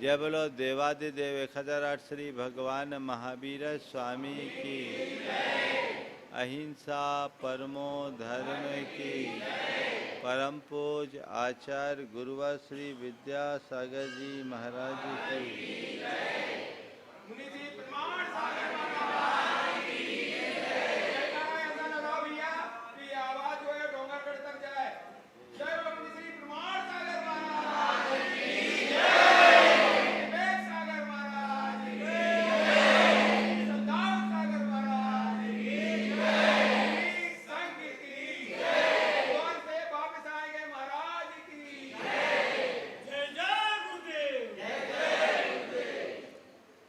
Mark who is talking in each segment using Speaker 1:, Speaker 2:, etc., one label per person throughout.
Speaker 1: जय बोलो देवादिदेव 1008 श्री भगवान महावीर स्वामी की, अहिंसा परमो धर्म की, परम पूज आचार्य गुरुवर श्री विद्यासागर जी महाराज की।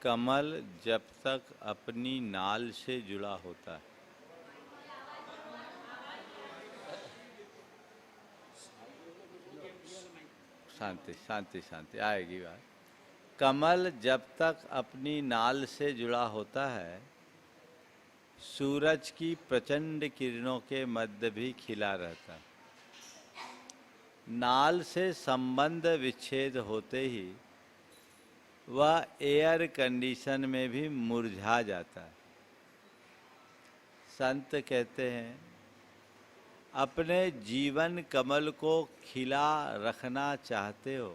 Speaker 1: कमल जब तक अपनी नाल से जुड़ा होता है, शांति शांति शांति आएगी बात। कमल जब तक अपनी नाल से जुड़ा होता है, सूरज की प्रचंड किरणों के मध्य भी खिला रहता है। नाल से संबंध विच्छेद होते ही वह एयर कंडीशन में भी मुरझा जाता है। संत कहते हैं, अपने जीवन कमल को खिला रखना चाहते हो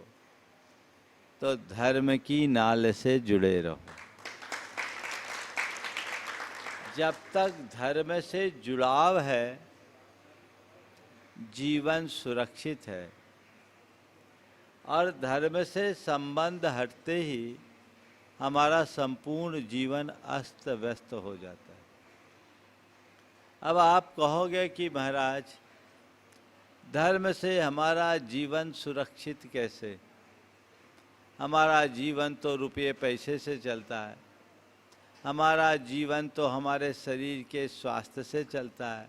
Speaker 1: तो धर्म की नाल से जुड़े रहो। जब तक धर्म से जुड़ाव है, जीवन सुरक्षित है, और धर्म से संबंध हटते ही हमारा संपूर्ण जीवन अस्त व्यस्त हो जाता है। अब आप कहोगे कि महाराज, धर्म से हमारा जीवन सुरक्षित कैसे? हमारा जीवन तो रुपये पैसे से चलता है, हमारा जीवन तो हमारे शरीर के स्वास्थ्य से चलता है,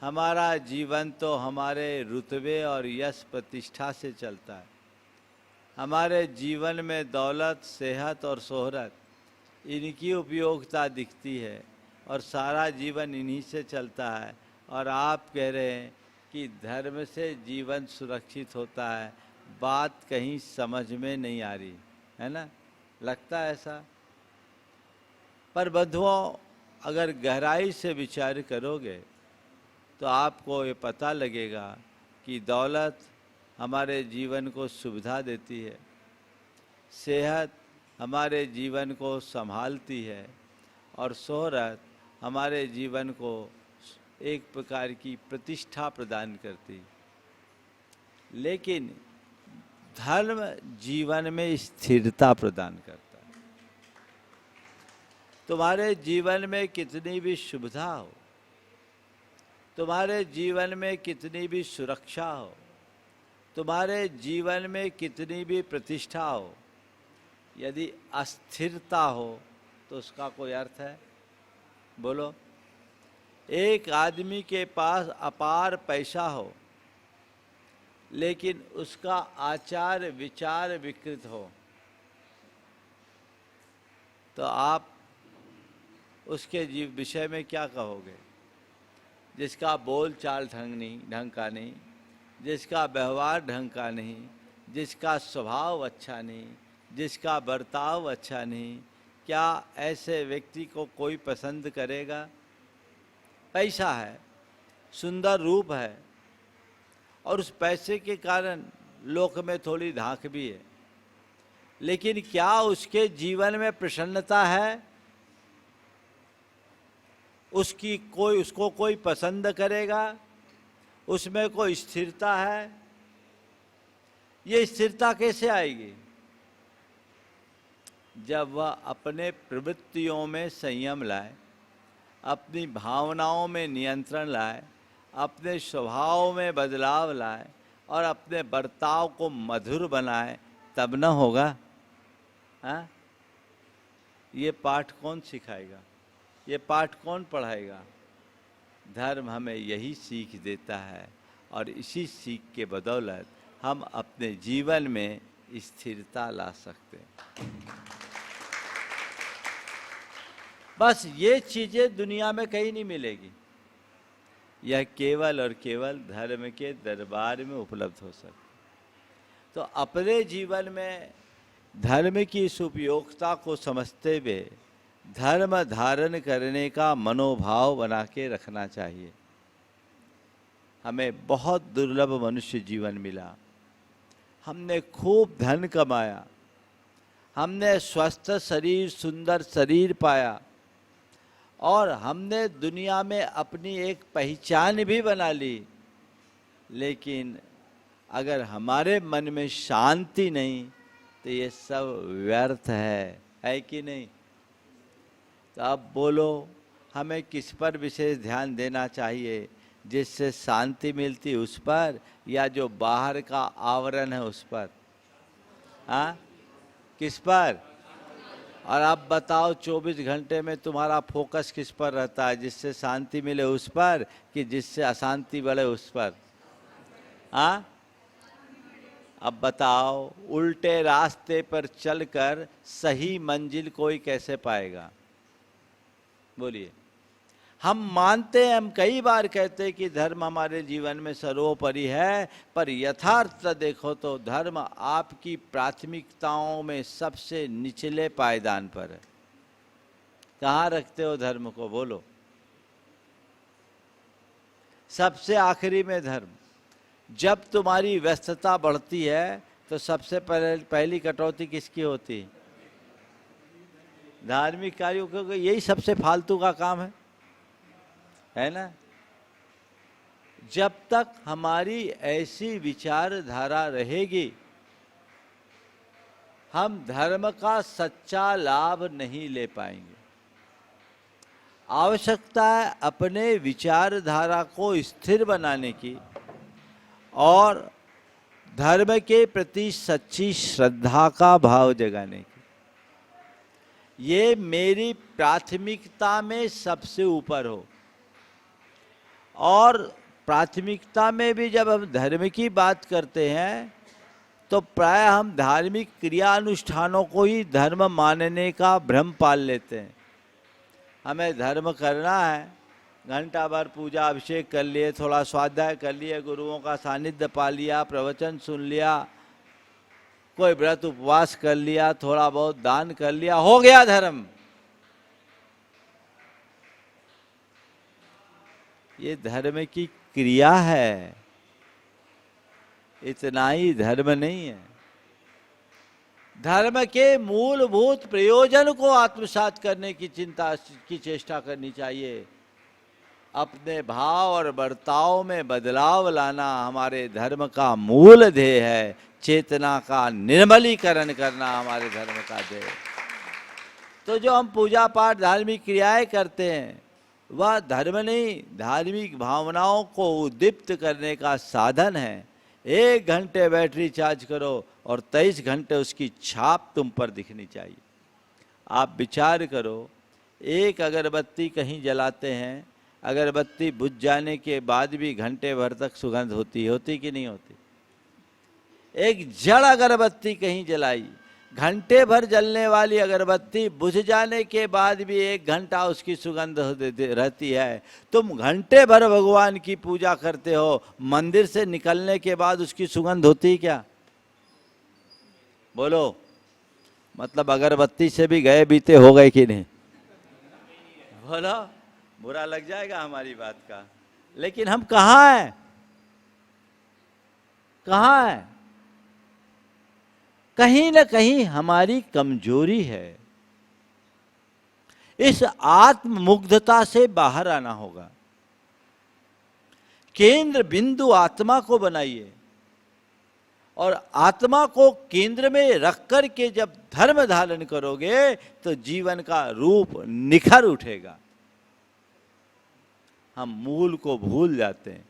Speaker 1: हमारा जीवन तो हमारे रुतबे और यश प्रतिष्ठा से चलता है, हमारे जीवन में दौलत, सेहत और शोहरत, इनकी उपयोगिता दिखती है और सारा जीवन इन्हीं से चलता है। और आप कह रहे हैं कि धर्म से जीवन सुरक्षित होता है। बात कहीं समझ में नहीं आ रही है ना? लगता है ऐसा। पर बंधुओं, अगर गहराई से विचार करोगे तो आपको ये पता लगेगा कि दौलत हमारे जीवन को सुविधा देती है, सेहत हमारे जीवन को संभालती है, और शोहरत हमारे जीवन को एक प्रकार की प्रतिष्ठा प्रदान करती है। लेकिन धर्म जीवन में स्थिरता प्रदान करता है। तुम्हारे जीवन में कितनी भी सुविधा हो, तुम्हारे जीवन में कितनी भी सुरक्षा हो, तुम्हारे जीवन में कितनी भी प्रतिष्ठा हो, यदि अस्थिरता हो तो उसका कोई अर्थ है? बोलो। एक आदमी के पास अपार पैसा हो लेकिन उसका आचार विचार विकृत हो, तो आप उसके विषय में क्या कहोगे? जिसका बोल चाल ढंग का नहीं, जिसका व्यवहार ढंग का नहीं, जिसका स्वभाव अच्छा नहीं, जिसका बर्ताव अच्छा नहीं, क्या ऐसे व्यक्ति को कोई पसंद करेगा? पैसा है, सुंदर रूप है, और उस पैसे के कारण लोक में थोड़ी धाक भी है, लेकिन क्या उसके जीवन में प्रसन्नता है? उसको कोई पसंद करेगा? उसमें कोई स्थिरता है? ये स्थिरता कैसे आएगी? जब वह अपने प्रवृत्तियों में संयम लाए, अपनी भावनाओं में नियंत्रण लाए, अपने स्वभाव में बदलाव लाए और अपने बर्ताव को मधुर बनाए, तब न होगा? हाँ? ये पाठ कौन सिखाएगा? ये पाठ कौन पढ़ाएगा? धर्म हमें यही सीख देता है, और इसी सीख के बदौलत हम अपने जीवन में स्थिरता ला सकते हैं। बस ये चीजें दुनिया में कहीं नहीं मिलेगी। यह केवल और केवल धर्म के दरबार में उपलब्ध हो सकती। तो अपने जीवन में धर्म की इस उपयोगिता को समझते हुए धर्म धारण करने का मनोभाव बना के रखना चाहिए। हमें बहुत दुर्लभ मनुष्य जीवन मिला, हमने खूब धन कमाया, हमने स्वस्थ शरीर, सुंदर शरीर पाया और हमने दुनिया में अपनी एक पहचान भी बना ली, लेकिन अगर हमारे मन में शांति नहीं तो ये सब व्यर्थ है कि नहीं? तो अब बोलो, हमें किस पर विशेष ध्यान देना चाहिए? जिससे शांति मिलती उस पर, या जो बाहर का आवरण है उस पर? हाँ, किस पर? और आप बताओ 24 घंटे में तुम्हारा फोकस किस पर रहता है? जिससे शांति मिले उस पर कि जिससे अशांति बढ़े उस पर? हाँ, अब बताओ, उल्टे रास्ते पर चलकर सही मंजिल कोई कैसे पाएगा? बोलिए। हम मानते हैं, हम कई बार कहते हैं कि धर्म हमारे जीवन में सर्वोपरि है, पर यथार्थ देखो तो धर्म आपकी प्राथमिकताओं में सबसे निचले पायदान पर है। कहाँ रखते हो धर्म को? बोलो। सबसे आखिरी में धर्म। जब तुम्हारी व्यस्तता बढ़ती है तो सबसे पहली कटौती किसकी होती? धार्मिक कार्यों, क्योंकि यही सबसे फालतू का काम है ना? जब तक हमारी ऐसी विचारधारा रहेगी, हम धर्म का सच्चा लाभ नहीं ले पाएंगे। आवश्यकता है अपने विचारधारा को स्थिर बनाने की और धर्म के प्रति सच्ची श्रद्धा का भाव जगाने की। ये मेरी प्राथमिकता में सबसे ऊपर हो। और प्राथमिकता में भी जब हम धर्म की बात करते हैं तो प्राय हम धार्मिक क्रिया अनुष्ठानों को ही धर्म मानने का भ्रम पाल लेते हैं। हमें धर्म करना है, घंटा भर पूजा अभिषेक कर लिए, थोड़ा स्वाध्याय कर लिए, गुरुओं का सानिध्य पा लिया, प्रवचन सुन लिया, कोई व्रत उपवास कर लिया, थोड़ा बहुत दान कर लिया, हो गया धर्म। ये धर्म की क्रिया है, इतना ही धर्म नहीं है। धर्म के मूलभूत प्रयोजन को आत्मसात करने की चेष्टा करनी चाहिए। अपने भाव और बर्ताव में बदलाव लाना हमारे धर्म का मूल ध्येय है। चेतना का निर्मलीकरण करना हमारे धर्म का ध्येय। तो जो हम पूजा पाठ धार्मिक क्रियाएं करते हैं वह धर्म नहीं, धार्मिक भावनाओं को उद्दीप्त करने का साधन है। 1 घंटे बैटरी चार्ज करो और 23 घंटे उसकी छाप तुम पर दिखनी चाहिए। आप विचार करो, एक अगरबत्ती कहीं जलाते हैं, अगरबत्ती बुझ जाने के बाद भी घंटे भर तक सुगंध होती कि नहीं होती? एक जड़ अगरबत्ती कहीं जलाई, घंटे भर जलने वाली अगरबत्ती बुझ जाने के बाद भी 1 घंटा उसकी सुगंध रहती है। तुम घंटे भर भगवान की पूजा करते हो, मंदिर से निकलने के बाद उसकी सुगंध होती क्या? बोलो। मतलब अगरबत्ती से भी गए बीते हो गए कि नहीं? बोलो, बुरा लग जाएगा हमारी बात का। लेकिन हम कहाँ हैं? कहाँ हैं? कहीं न कहीं हमारी कमजोरी है। इस आत्ममुग्धता से बाहर आना होगा। केंद्र बिंदु आत्मा को बनाइए और आत्मा को केंद्र में रख कर के जब धर्म धारण करोगे तो जीवन का रूप निखर उठेगा। हम मूल को भूल जाते हैं,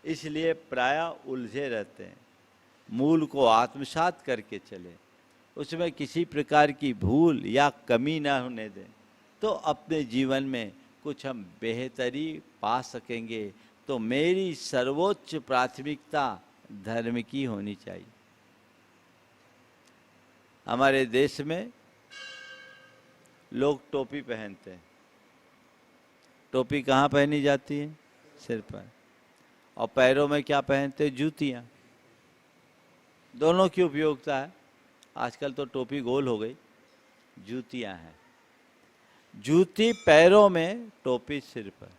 Speaker 1: इसलिए प्रायः उलझे रहते हैं। मूल को आत्मसात करके चले, उसमें किसी प्रकार की भूल या कमी ना होने दें, तो अपने जीवन में कुछ हम बेहतरी पा सकेंगे। तो मेरी सर्वोच्च प्राथमिकता धर्म की होनी चाहिए। हमारे देश में लोग टोपी पहनते हैं। टोपी कहाँ पहनी जाती है? सिर पर। और पैरों में क्या पहनते हैं? जूतियाँ। दोनों की उपयोगिता है। आजकल तो टोपी गोल हो गई, जूतियां हैं, जूती पैरों में, टोपी सिर पर।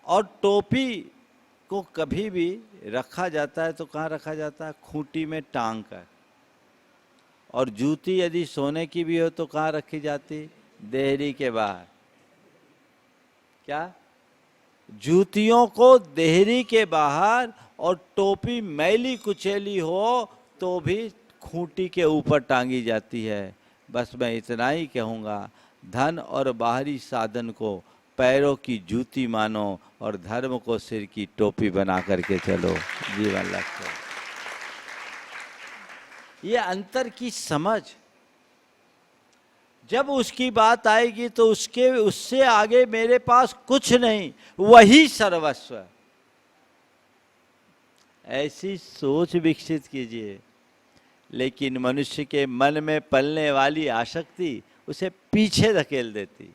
Speaker 1: और टोपी को कभी भी रखा जाता है तो कहाँ रखा जाता है? खूंटी में टांग कर। और जूती यदि सोने की भी हो तो कहाँ रखी जाती? देहरी के बाहर। क्या? जूतियों को देहरी के बाहर, और टोपी मैली कुचैली हो तो भी खूंटी के ऊपर टांगी जाती है। बस मैं इतना ही कहूँगा, धन और बाहरी साधन को पैरों की जूती मानो और धर्म को सिर की टोपी बना करके चलो, जीवन लक्ष्य। ये अंतर की समझ जब उसकी बात आएगी तो उससे आगे मेरे पास कुछ नहीं, वही सर्वस्व। ऐसी सोच विकसित कीजिए। लेकिन मनुष्य के मन में पलने वाली आसक्ति उसे पीछे धकेल देती।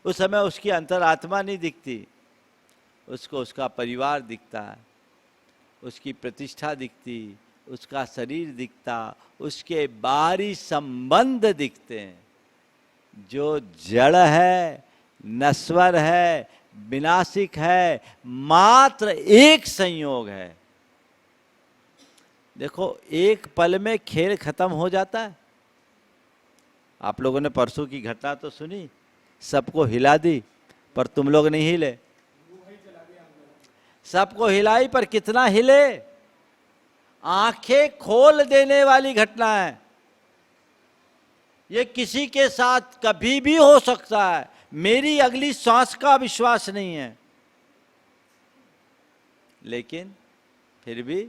Speaker 1: उस समय उसकी अंतरात्मा नहीं दिखती, उसको उसका परिवार दिखता है, उसकी प्रतिष्ठा दिखती, उसका शरीर दिखता, उसके बाहरी संबंध दिखते हैं, जो जड़ है, नश्वर है, विनाशिक है, मात्र एक संयोग है। देखो, एक पल में खेल खत्म हो जाता है। आप लोगों ने परसों की घटना तो सुनी, सबको हिला दी पर तुम लोग नहीं हिले। सबको हिलाई पर कितना हिले? आंखें खोल देने वाली घटना है। ये किसी के साथ कभी भी हो सकता है, मेरी अगली सांस का विश्वास नहीं है, लेकिन फिर भी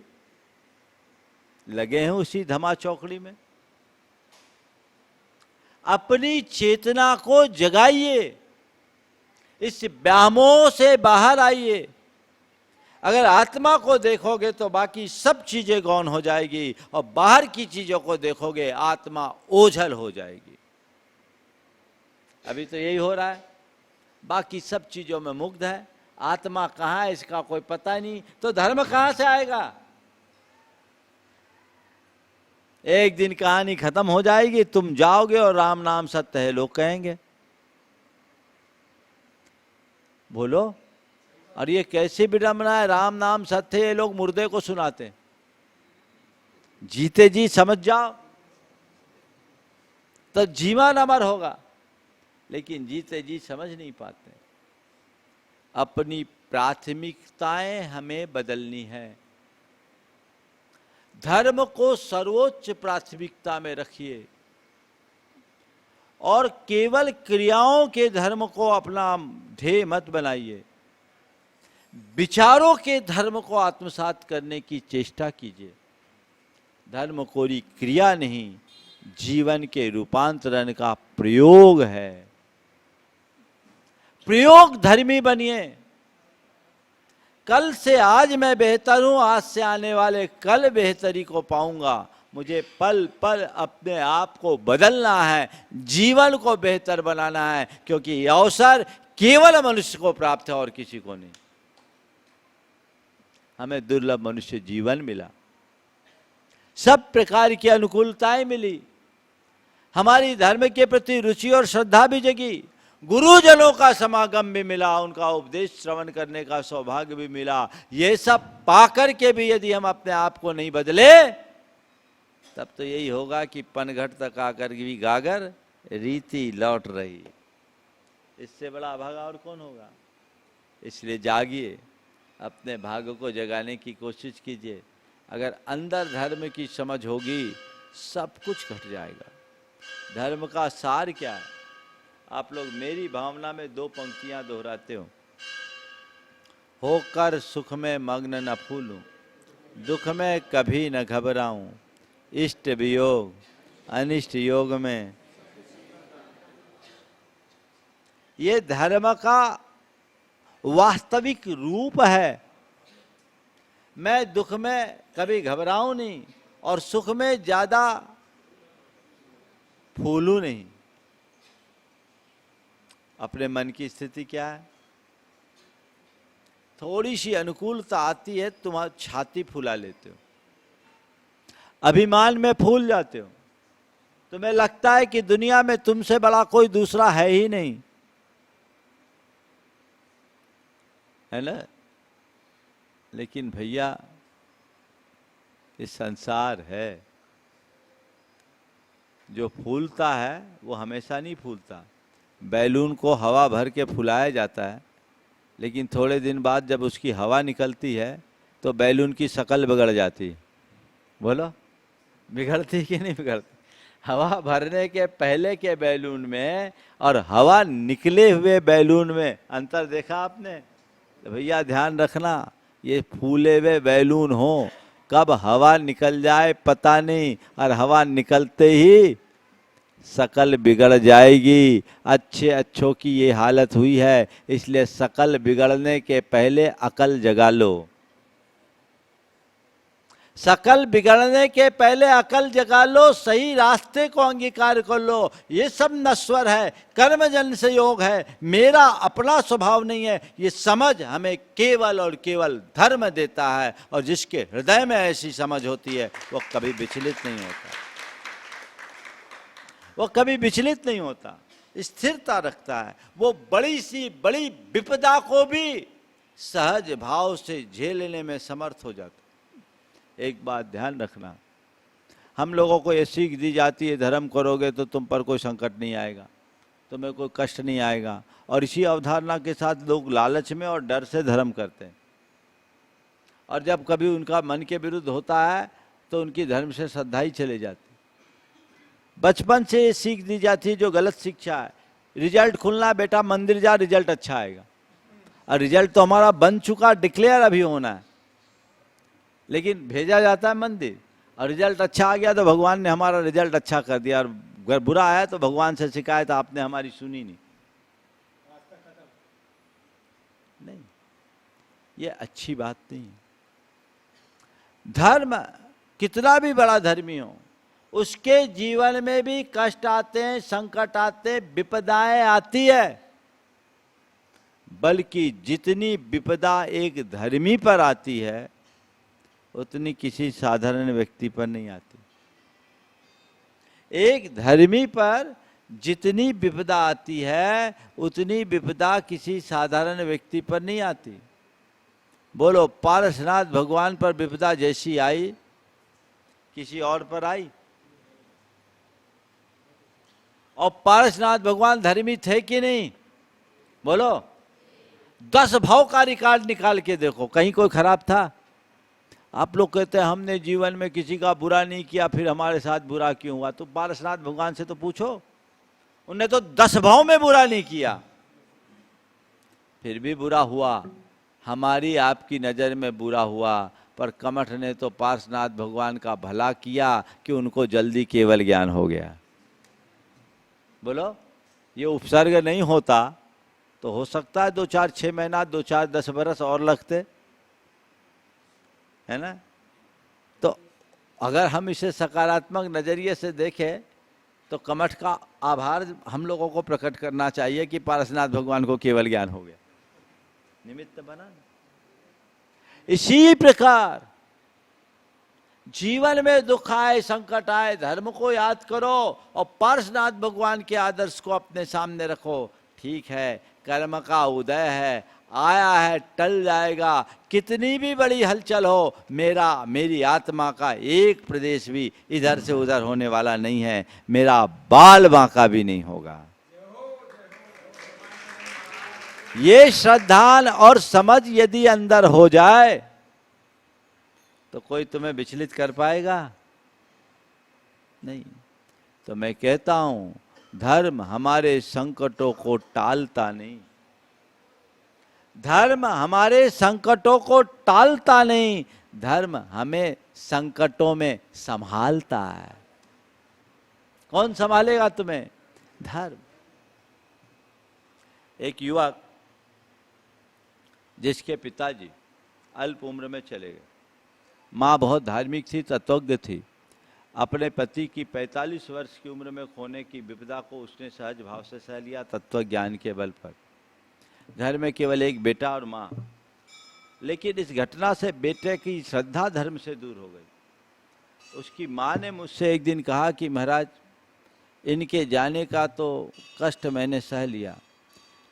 Speaker 1: लगे हैं उसी धमा चौकड़ी में। अपनी चेतना को जगाइए, इस व्यामोह से बाहर आइए। अगर आत्मा को देखोगे तो बाकी सब चीजें गौण हो जाएगी, और बाहर की चीजों को देखोगे आत्मा ओझल हो जाएगी। अभी तो यही हो रहा है, बाकी सब चीजों में मुग्ध है, आत्मा कहाँ है इसका कोई पता नहीं, तो धर्म कहाँ से आएगा? एक दिन कहानी खत्म हो जाएगी, तुम जाओगे और राम नाम सत्य है लोग कहेंगे। बोलो, और ये कैसी विडंबना है, राम नाम सत्य ये लोग मुर्दे को सुनाते। जीते जी समझ जाओ तो जीवन अमर होगा, लेकिन जीते जी समझ नहीं पाते। अपनी प्राथमिकताएं हमें बदलनी है। धर्म को सर्वोच्च प्राथमिकता में रखिए और केवल क्रियाओं के धर्म को अपना ध्येय मत बनाइए। विचारों के धर्म को आत्मसात करने की चेष्टा कीजिए। धर्म कोई क्रिया नहीं, जीवन के रूपांतरण का प्रयोग है। प्रयोग धर्मी बनिए। कल से आज मैं बेहतर हूं, आज से आने वाले कल बेहतरी को पाऊंगा। मुझे पल पल अपने आप को बदलना है, जीवन को बेहतर बनाना है, क्योंकि यह अवसर केवल मनुष्य को प्राप्त है और किसी को नहीं। हमें दुर्लभ मनुष्य जीवन मिला, सब प्रकार की अनुकूलताएं मिली, हमारी धर्म के प्रति रुचि और श्रद्धा भी जगी, गुरुजनों का समागम भी मिला, उनका उपदेश श्रवण करने का सौभाग्य भी मिला। ये सब पाकर के भी यदि हम अपने आप को नहीं बदले, तब तो यही होगा कि पनघट तक आकर भी गागर रीति लौट रही। इससे बड़ा अभागा और कौन होगा? इसलिए जागिए, अपने भाग्य को जगाने की कोशिश कीजिए। अगर अंदर धर्म की समझ होगी, सब कुछ घट जाएगा। धर्म का सार क्या है? आप लोग मेरी भावना में दो पंक्तियां दोहराते हो। होकर सुख में मग्न न फूलूं, दुख में कभी न घबराऊं, इष्ट वियोग अनिष्ट योग में। ये धर्म का वास्तविक रूप है। मैं दुख में कभी घबराऊं नहीं और सुख में ज्यादा फूलूं नहीं। अपने मन की स्थिति क्या है? थोड़ी सी अनुकूलता आती है, तुम्हारी छाती फुला लेते हो। अभिमान में फूल जाते हो, तुम्हें लगता है कि दुनिया में तुमसे बड़ा कोई दूसरा है ही नहीं, है ना। लेकिन भैया ये संसार है, जो फूलता है वो हमेशा नहीं फूलता। बैलून को हवा भर के फुलाया जाता है, लेकिन थोड़े दिन बाद जब उसकी हवा निकलती है तो बैलून की शक्ल बिगड़ जाती है। बोलो, बिगड़ती कि नहीं बिगड़ती? हवा भरने के पहले के बैलून में और हवा निकले हुए बैलून में अंतर देखा आपने? तो भैया ध्यान रखना, ये फूले हुए बैलून हो, कब हवा निकल जाए पता नहीं, और हवा निकलते ही शकल बिगड़ जाएगी। अच्छों की ये हालत हुई है, इसलिए शकल बिगड़ने के पहले अकल जगा लो। शकल बिगड़ने के पहले अकल जगा लो, सही रास्ते को अंगीकार कर लो। ये सब नश्वर है, कर्मजन से योग है, मेरा अपना स्वभाव नहीं है। ये समझ हमें केवल और केवल धर्म देता है, और जिसके हृदय में ऐसी समझ होती है वो कभी विचलित नहीं होता, वो कभी विचलित नहीं होता, स्थिरता रखता है। वो बड़ी सी बड़ी विपदा को भी सहज भाव से झेलने में समर्थ हो जाता। एक बात ध्यान रखना, हम लोगों को ये सीख दी जाती है, धर्म करोगे तो तुम पर कोई संकट नहीं आएगा, तुम्हें कोई कष्ट नहीं आएगा, और इसी अवधारणा के साथ लोग लालच में और डर से धर्म करते हैं, और जब कभी उनका मन के विरुद्ध होता है तो उनकी धर्म से श्रद्धा ही चले जाती। बचपन से ये सीख दी जाती है, जो गलत शिक्षा है। रिजल्ट खुलना, बेटा मंदिर जा, रिजल्ट अच्छा आएगा। और रिजल्ट तो हमारा बन चुका, डिक्लेयर अभी होना है, लेकिन भेजा जाता है मंदिर, और रिजल्ट अच्छा आ गया तो भगवान ने हमारा रिजल्ट अच्छा कर दिया, और अगर बुरा आया तो भगवान से शिकायत, आपने हमारी सुनी नहीं। नहीं, ये अच्छी बात नहीं। धर्म कितना भी बड़ा धर्मी हो, उसके जीवन में भी कष्ट आते हैं, संकट आते हैं, विपदाएं आती है। बल्कि जितनी विपदा एक धर्मी पर आती है उतनी किसी साधारण व्यक्ति पर नहीं आती। एक धर्मी पर जितनी विपदा आती है उतनी विपदा किसी साधारण व्यक्ति पर नहीं आती। बोलो, पारसनाथ भगवान पर विपदा जैसी आई किसी और पर आई? और पारसनाथ भगवान धर्मी थे कि नहीं? बोलो, 10 भाव का रिकॉर्ड निकाल के देखो, कहीं कोई खराब था? आप लोग कहते हैं हमने जीवन में किसी का बुरा नहीं किया, फिर हमारे साथ बुरा क्यों हुआ? तो पारसनाथ भगवान से तो पूछो, उनने तो 10 भाव में बुरा नहीं किया, फिर भी बुरा हुआ। हमारी आपकी नज़र में बुरा हुआ, पर कमठ ने तो पारसनाथ भगवान का भला किया कि उनको जल्दी केवल ज्ञान हो गया। बोलो, ये उपसर्ग नहीं होता तो हो सकता है 2 4 6 महीना, 2 4 10 बरस और लगते, है ना। तो अगर हम इसे सकारात्मक नज़रिए से देखें तो कमठ का आभार हम लोगों को प्रकट करना चाहिए कि पारसनाथ भगवान को केवल ज्ञान हो गया, निमित्त बना। इसी प्रकार जीवन में दुख आए, संकट आए, धर्म को याद करो और पारसनाथ भगवान के आदर्श को अपने सामने रखो। ठीक है, कर्म का उदय है, आया है, टल जाएगा, कितनी भी बड़ी हलचल हो, मेरी आत्मा का एक प्रदेश भी इधर से उधर होने वाला नहीं है, मेरा बाल बांका भी नहीं होगा। ये श्रद्धा और समझ यदि अंदर हो जाए तो कोई तुम्हें विचलित कर पाएगा नहीं। तो मैं कहता हूं, धर्म हमारे संकटों को टालता नहीं, धर्म हमारे संकटों को टालता नहीं, धर्म हमें संकटों में संभालता है। कौन संभालेगा तुम्हें? धर्म। एक युवक जिसके पिताजी अल्प उम्र में चले गए, माँ बहुत धार्मिक थी, तत्वज्ञ थी, अपने पति की 45 वर्ष की उम्र में खोने की विपदा को उसने सहज भाव से सह लिया, तत्व ज्ञान के बल पर। घर में केवल एक बेटा और माँ, लेकिन इस घटना से बेटे की श्रद्धा धर्म से दूर हो गई। उसकी माँ ने मुझसे एक दिन कहा कि महाराज, इनके जाने का तो कष्ट मैंने सह लिया,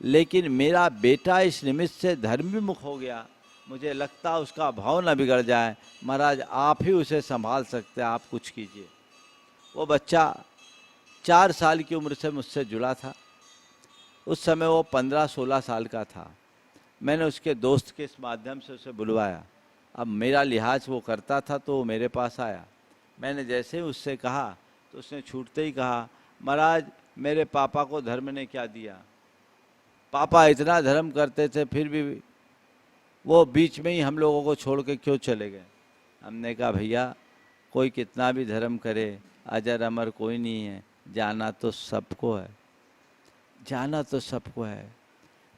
Speaker 1: लेकिन मेरा बेटा इस निमित्त से धर्मविमुख हो गया, मुझे लगता उसका भाव न बिगड़ जाए, महाराज आप ही उसे संभाल सकते हैं, आप कुछ कीजिए। वो बच्चा 4 साल की उम्र से मुझसे जुड़ा था। उस समय वो 15-16 साल का था। मैंने उसके दोस्त के इस माध्यम से उसे बुलवाया। अब मेरा लिहाज वो करता था तो वो मेरे पास आया। मैंने जैसे ही उससे कहा तो उसने छूटते ही कहा, महाराज मेरे पापा को धर्म ने क्या दिया, पापा इतना धर्म करते थे फिर भी वो बीच में ही हम लोगों को छोड़ के क्यों चले गए। हमने कहा भैया कोई कितना भी धर्म करे, अजर अमर कोई नहीं है, जाना तो सबको है, जाना तो सबको है,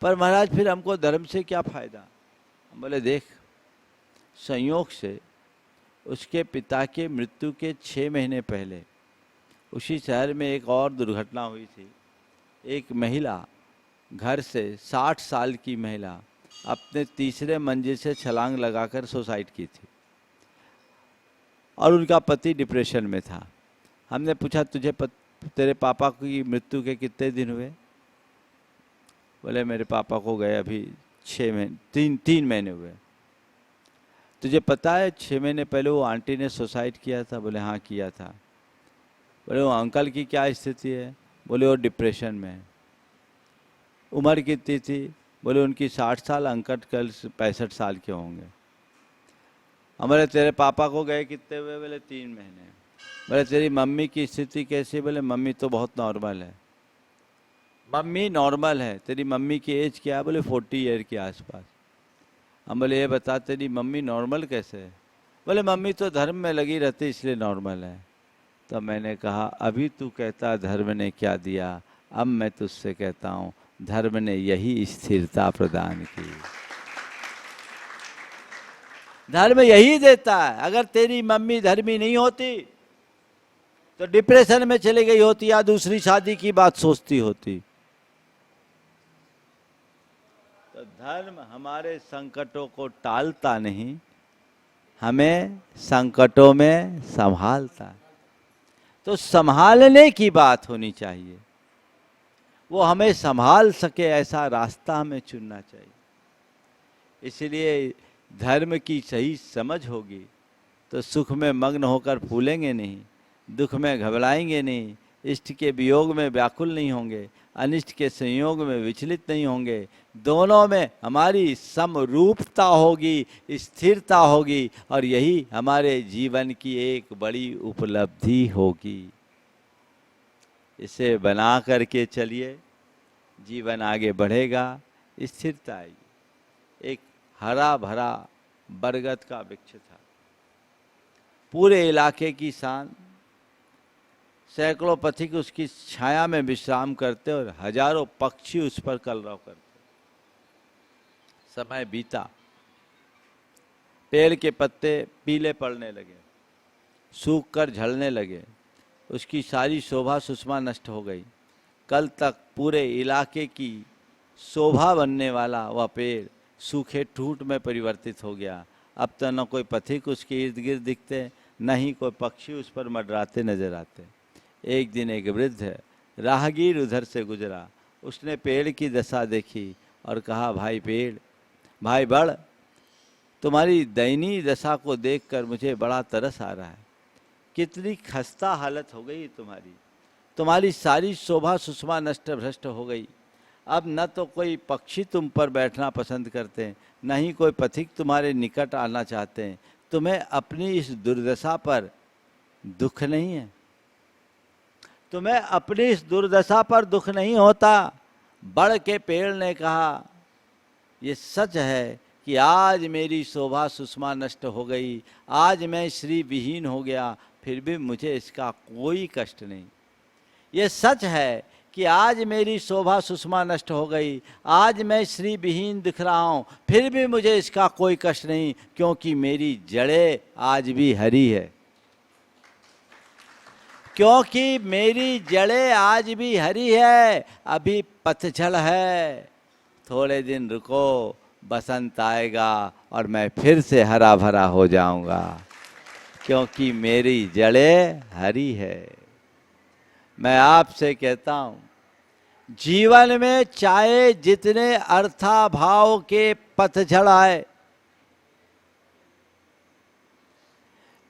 Speaker 1: पर महाराज फिर हमको धर्म से क्या फ़ायदा। हम बोले देख, संयोग से उसके पिता के मृत्यु के 6 महीने पहले उसी शहर में एक और दुर्घटना हुई थी। एक महिला घर से 60 साल की महिला अपने तीसरे मंजिल से छलांग लगाकर सुसाइड की थी और उनका पति डिप्रेशन में था। हमने पूछा तेरे पापा की मृत्यु के कितने दिन हुए? बोले मेरे पापा को गए अभी 3 महीने हुए। तुझे पता है 6 महीने पहले वो आंटी ने सुसाइड किया था? बोले हाँ किया था। बोले वो अंकल की क्या स्थिति है? बोले वो डिप्रेशन में है। उम्र कितनी थी? बोले उनकी 60 साल, अंकल कल 65 साल के होंगे। हमारे तेरे पापा को गए कितने हुए? बोले 3 महीने। बोले तेरी मम्मी की स्थिति कैसी? बोले मम्मी तो बहुत नॉर्मल है। मम्मी नॉर्मल है, तेरी मम्मी की एज क्या है? बोले 40 ईयर के आसपास। हम बोले ये बता तेरी मम्मी नॉर्मल कैसे है? बोले मम्मी तो धर्म में लगी रहती इसलिए नॉर्मल है। तो मैंने कहा अभी तू कहता धर्म ने क्या दिया, अब मैं तुझसे कहता हूँ धर्म ने यही स्थिरता प्रदान की। धर्म यही देता है। अगर तेरी मम्मी धर्मी नहीं होती तो डिप्रेशन में चली गई होती या दूसरी शादी की बात सोचती होती। तो धर्म हमारे संकटों को टालता नहीं, हमें संकटों में संभालता। तो संभालने की बात होनी चाहिए, वो हमें संभाल सके ऐसा रास्ता हमें चुनना चाहिए। इसलिए धर्म की सही समझ होगी तो सुख में मग्न होकर फूलेंगे नहीं, दुख में घबराएंगे नहीं, इष्ट के वियोग में व्याकुल नहीं होंगे, अनिष्ट के संयोग में विचलित नहीं होंगे। दोनों में हमारी समरूपता होगी, स्थिरता होगी और यही हमारे जीवन की एक बड़ी उपलब्धि होगी। इसे बना करके चलिए, जीवन आगे बढ़ेगा, स्थिरता आएगी। एक हरा भरा बरगद का वृक्ष था, पूरे इलाके की शान। सैकड़ों पथिक उसकी छाया में विश्राम करते और हजारों पक्षी उस पर कलरव करते। समय बीता, पेड़ के पत्ते पीले पड़ने लगे, सूख कर झड़ने लगे, उसकी सारी शोभा सुषमा नष्ट हो गई। कल तक पूरे इलाके की शोभा बनने वाला वह पेड़ सूखे ठूंठ में परिवर्तित हो गया। अब तो न कोई पथिक उसके इर्द गिर्द दिखते, न ही कोई पक्षी उस पर मंडराते नजर आते। एक दिन एक वृद्ध राहगीर उधर से गुजरा, उसने पेड़ की दशा देखी और कहा भाई पेड़, भाई बड़, तुम्हारी दयनीय दशा को देखकर मुझे बड़ा तरस आ रहा है। कितनी खस्ता हालत हो गई तुम्हारी, तुम्हारी सारी शोभा सुषमा नष्ट भ्रष्ट हो गई। अब न तो कोई पक्षी तुम पर बैठना पसंद करते, न ही कोई पथिक तुम्हारे निकट आना चाहते। तुम्हें अपनी इस दुर्दशा पर दुख नहीं है? तुम्हें अपनी इस दुर्दशा पर दुख नहीं होता? बड़ के पेड़ ने कहा ये सच है कि आज मेरी शोभा सुषमा नष्ट हो गई, आज मैं श्री विहीन हो गया, फिर भी मुझे इसका कोई कष्ट नहीं। ये सच है कि आज मेरी शोभा सुषमा नष्ट हो गई, आज मैं श्री विहीन दिख रहा हूँ, फिर भी मुझे इसका कोई कष्ट नहीं, क्योंकि मेरी जड़ें आज भी हरी है। क्योंकि मेरी जड़ें आज भी हरी है। अभी पतझड़ है, थोड़े दिन रुको, बसंत आएगा और मैं फिर से हरा भरा हो जाऊंगा। क्योंकि मेरी जड़ें हरी है। मैं आपसे कहता हूं, जीवन में चाहे जितने अर्थाभाव के पतझड़ आए,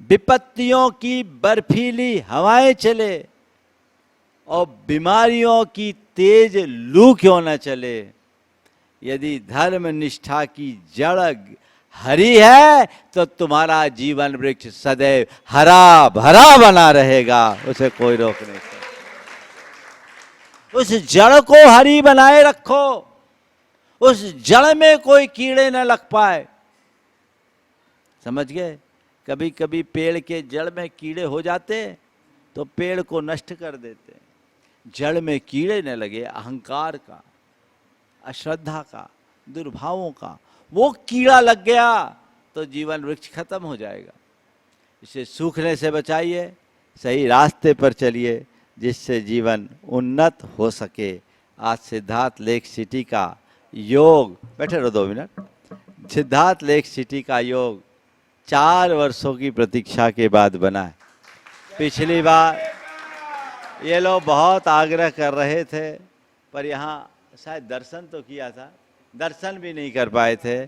Speaker 1: विपत्तियों की बर्फीली हवाएं चले और बीमारियों की तेज लू क्यों न चले, यदि धर्म निष्ठा की जड़ हरी है तो तुम्हारा जीवन वृक्ष सदैव हरा भरा बना रहेगा, उसे कोई रोक नहीं सकता। उस जड़ को हरी बनाए रखो, उस जड़ में कोई कीड़े न लग पाए। समझ गए? कभी कभी पेड़ के जड़ में कीड़े हो जाते तो पेड़ को नष्ट कर देते। जड़ में कीड़े न लगे अहंकार का, अश्रद्धा का, दुर्भावों का, वो कीड़ा लग गया तो जीवन वृक्ष खत्म हो जाएगा। इसे सूखने से बचाइए, सही रास्ते पर चलिए जिससे जीवन उन्नत हो सके। आज सिद्धार्थ लेक सिटी का योग, बैठे रहो 2 मिनट, सिद्धार्थ लेक सिटी का योग 4 वर्षों की प्रतीक्षा के बाद बना है। पिछली बार ये लोग बहुत आग्रह कर रहे थे, पर यहाँ शायद दर्शन तो किया था, दर्शन भी नहीं कर पाए थे,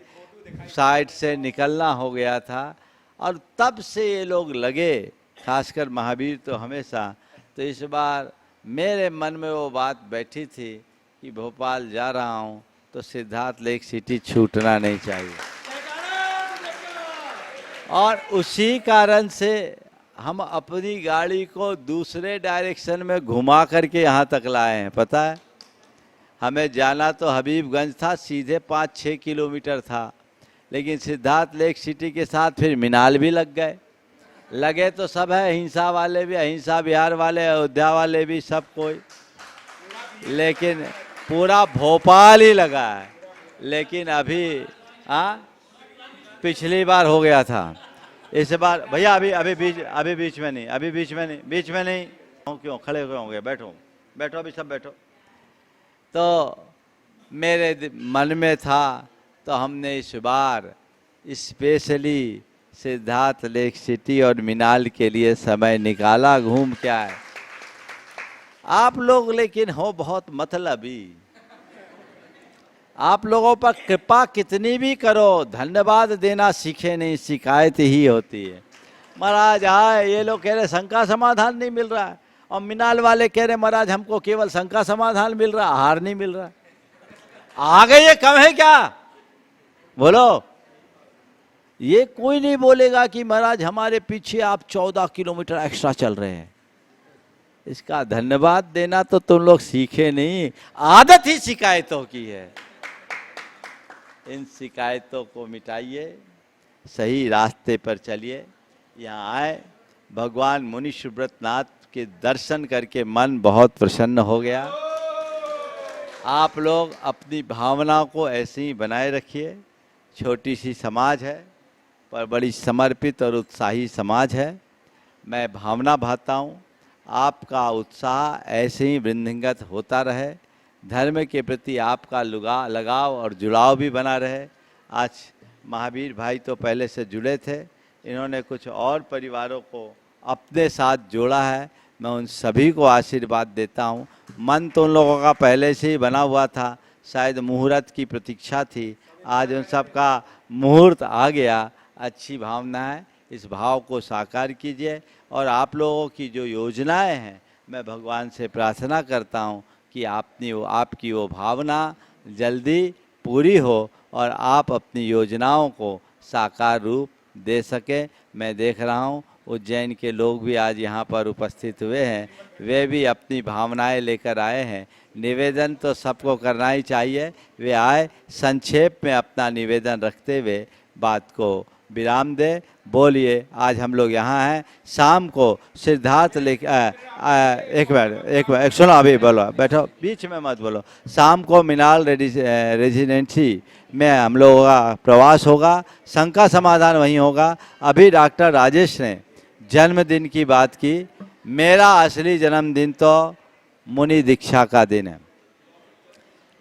Speaker 1: साइड से निकलना हो गया था। और तब से ये लोग लगे, खासकर महावीर तो हमेशा, तो इस बार मेरे मन में वो बात बैठी थी कि भोपाल जा रहा हूँ तो सिद्धार्थ लेक सिटी छूटना नहीं चाहिए। और उसी कारण से हम अपनी गाड़ी को दूसरे डायरेक्शन में घुमा करके यहाँ तक लाए हैं। पता है, हमें जाना तो हबीबगंज था, सीधे 5-6 किलोमीटर था, लेकिन सिद्धार्थ लेक सिटी के साथ फिर मिनाल भी लग गए। लगे तो सब है, हिंसा वाले भी, अहिंसा विहार वाले, अयोध्या वाले भी, सब कोई, लेकिन पूरा भोपाल ही लगा है। लेकिन अभी पिछली बार हो गया था, इस बार भैया अभी बीच में नहीं क्यों खड़े हुए होंगे? बैठो बैठो, अभी सब बैठो। तो मेरे मन में था तो हमने इस बार स्पेशली सिद्धार्थ लेक सिटी और मिनाल के लिए समय निकाला, घूम के आए। आप लोग लेकिन हो बहुत मतलबी, आप लोगों पर कृपा कितनी भी करो, धन्यवाद देना सीखे नहीं, शिकायत ही होती है। महाराज आए, ये लोग कह रहे शंका समाधान नहीं मिल रहा है, और मिनाल वाले कह रहे महाराज हमको केवल शंका समाधान मिल रहा, आहार नहीं मिल रहा। आगे ये कम है क्या? बोलो। ये कोई नहीं बोलेगा कि महाराज हमारे पीछे आप 14 किलोमीटर एक्स्ट्रा चल रहे हैं। इसका धन्यवाद देना तो तुम लोग सीखे नहीं, आदत ही शिकायतों की है। इन शिकायतों को मिटाइए, सही रास्ते पर चलिए। यहाँ आए, भगवान मुनि सुब्रतनाथ के दर्शन करके मन बहुत प्रसन्न हो गया। आप लोग अपनी भावना को ऐसे ही बनाए रखिए। छोटी सी समाज है पर बड़ी समर्पित और उत्साही समाज है। मैं भावना भाता हूँ, आपका उत्साह ऐसे ही वृद्धिंगत होता रहे, धर्म के प्रति आपका लगाव और जुड़ाव भी बना रहे। आज महावीर भाई तो पहले से जुड़े थे, इन्होंने कुछ और परिवारों को अपने साथ जोड़ा है। मैं उन सभी को आशीर्वाद देता हूँ। मन तो उन लोगों का पहले से ही बना हुआ था, शायद मुहूर्त की प्रतीक्षा थी, आज उन सब का मुहूर्त आ गया। अच्छी भावना है, इस भाव को साकार कीजिए। और आप लोगों की जो योजनाएं हैं, मैं भगवान से प्रार्थना करता हूँ कि आपकी वो भावना जल्दी पूरी हो और आप अपनी योजनाओं को साकार रूप दे सके। मैं देख रहा हूँ उज्जैन के लोग भी आज यहाँ पर उपस्थित हुए हैं, वे भी अपनी भावनाएं लेकर आए हैं। निवेदन तो सबको करना ही चाहिए, वे आए संक्षेप में अपना निवेदन रखते हुए बात को विराम दे। बोलिए, आज हम लोग यहाँ हैं, शाम को सिद्धार्थ लेक एक बार सुनो, अभी बोलो, बैठो, बीच में मत बोलो। शाम को मिनाल रेजिडेंसी में हम लोगों का प्रवास होगा, शंका समाधान वहीं होगा। अभी डॉक्टर राजेश ने जन्मदिन की बात की, मेरा असली जन्मदिन तो मुनि दीक्षा का दिन है,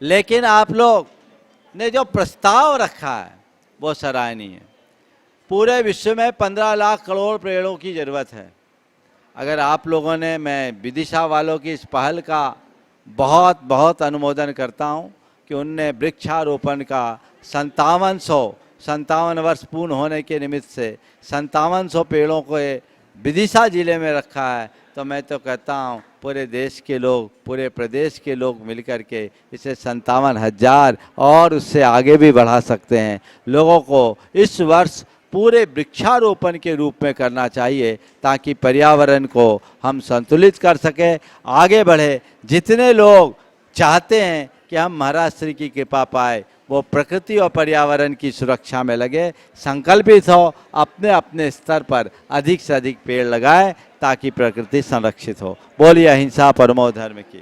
Speaker 1: लेकिन आप लोग ने जो प्रस्ताव रखा है वो सराहनीय है। पूरे विश्व में 15 लाख करोड़ पेड़ों की ज़रूरत है। अगर आप लोगों ने, मैं विदिशा वालों की इस पहल का बहुत बहुत अनुमोदन करता हूँ कि उनने वृक्षारोपण का 57 वर्ष पूर्ण होने के निमित्त से 5700 पेड़ों को विदिशा जिले में रखा है। तो मैं तो कहता हूँ पूरे देश के लोग, पूरे प्रदेश के लोग मिलकर के इसे 57,000 और उससे आगे भी बढ़ा सकते हैं। लोगों को इस वर्ष पूरे वृक्षारोपण के रूप में करना चाहिए ताकि पर्यावरण को हम संतुलित कर सकें, आगे बढ़े। जितने लोग चाहते हैं कि हम महाराज श्री की कृपा पाए, वो प्रकृति और पर्यावरण की सुरक्षा में लगे, संकल्पित हो, अपने अपने स्तर पर अधिक से अधिक पेड़ लगाए ताकि प्रकृति संरक्षित हो। बोलिए अहिंसा परमो धर्म की।